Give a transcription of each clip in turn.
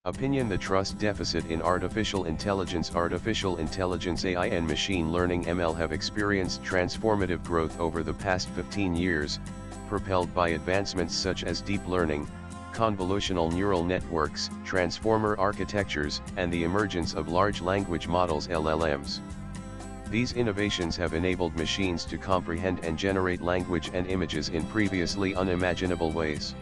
Opinion: the trust deficit in artificial intelligence. Artificial intelligence AI and machine learning ML have experienced transformative growth over the past 15 years, propelled by advancements such as deep learning, convolutional neural networks, transformer architectures, and the emergence of large language models (LLMs). These innovations have enabled machines to comprehend and generate language and images in previously unimaginable ways.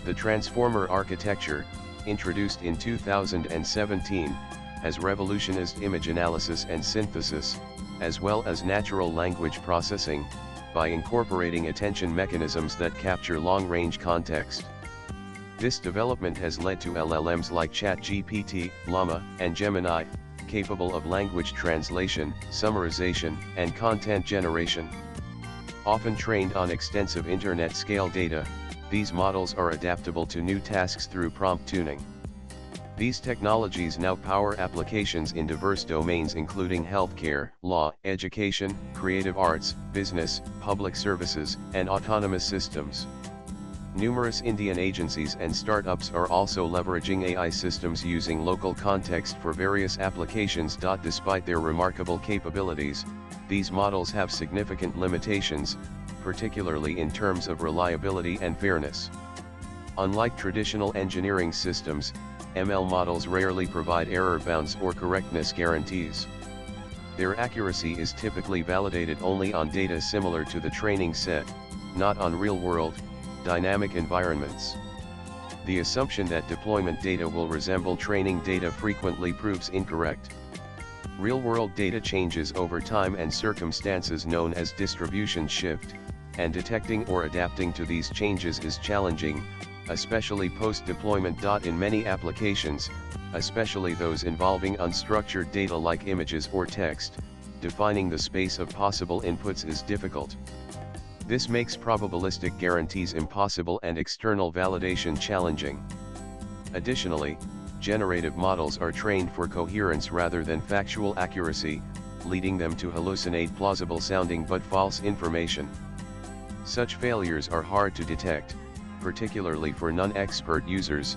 The transformer architecture, introduced in 2017, has revolutionized image analysis and synthesis, as well as natural language processing, by incorporating attention mechanisms that capture long-range context. This development has led to LLMs like ChatGPT, Llama, and Gemini, capable of language translation, summarization, and content generation. Often trained on extensive internet-scale data, these models are adaptable to new tasks through prompt tuning. These technologies now power applications in diverse domains including healthcare, law, education, creative arts, business, public services, and autonomous systems. Numerous Indian agencies and startups are also leveraging AI systems using local context for various applications. Despite their remarkable capabilities, these models have significant limitations, particularly in terms of reliability and fairness. Unlike traditional engineering systems, ML models rarely provide error bounds or correctness guarantees. Their accuracy is typically validated only on data similar to the training set, not on real-world, dynamic environments. The assumption that deployment data will resemble training data frequently proves incorrect. Real-world data changes over time and circumstances known as distribution shift, and detecting or adapting to these changes is challenging, especially post-deployment. In many applications, especially those involving unstructured data like images or text, defining the space of possible inputs is difficult. This makes probabilistic guarantees impossible and external validation challenging. Additionally, generative models are trained for coherence rather than factual accuracy, leading them to hallucinate plausible-sounding but false information. Such failures are hard to detect, particularly for non-expert users,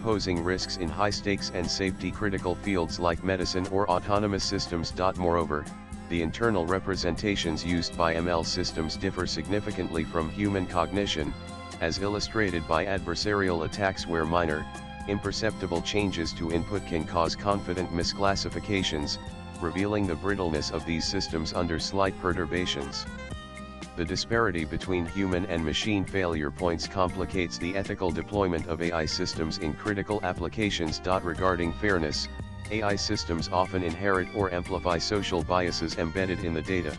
posing risks in high-stakes and safety-critical fields like medicine or autonomous systems. Moreover, the internal representations used by ML systems differ significantly from human cognition, as illustrated by adversarial attacks where minor, imperceptible changes to input can cause confident misclassifications, revealing the brittleness of these systems under slight perturbations. The disparity between human and machine failure points complicates the ethical deployment of AI systems in critical applications. Regarding fairness, AI systems often inherit or amplify social biases embedded in the data.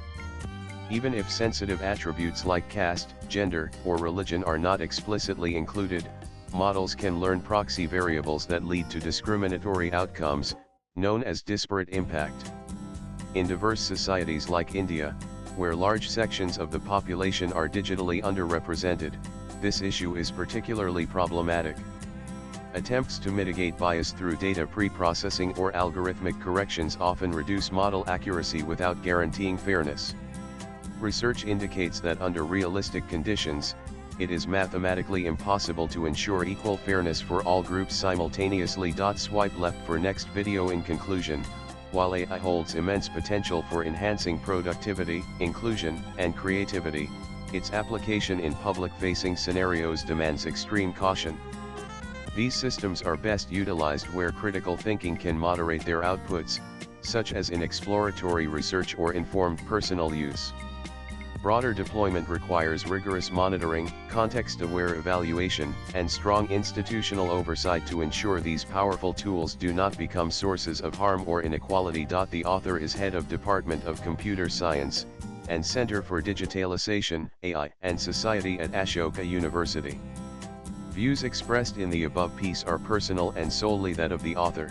Even if sensitive attributes like caste, gender, or religion are not explicitly included, models can learn proxy variables that lead to discriminatory outcomes, known as disparate impact. In diverse societies like India, where large sections of the population are digitally underrepresented, this issue is particularly problematic. Attempts to mitigate bias through data pre-processing or algorithmic corrections often reduce model accuracy without guaranteeing fairness. Research indicates that under realistic conditions, it is mathematically impossible to ensure equal fairness for all groups simultaneously. Swipe left for next video. In conclusion, while AI holds immense potential for enhancing productivity, inclusion, and creativity, its application in public-facing scenarios demands extreme caution. These systems are best utilized where critical thinking can moderate their outputs, such as in exploratory research or informed personal use. Broader deployment requires rigorous monitoring, context-aware evaluation, and strong institutional oversight to ensure these powerful tools do not become sources of harm or inequality. The author is head of Department of Computer Science, and Center for Digitalization, AI, and Society at Ashoka University. Views expressed in the above piece are personal and solely that of the author.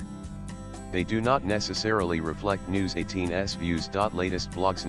They do not necessarily reflect News 18's views. Latest blogs.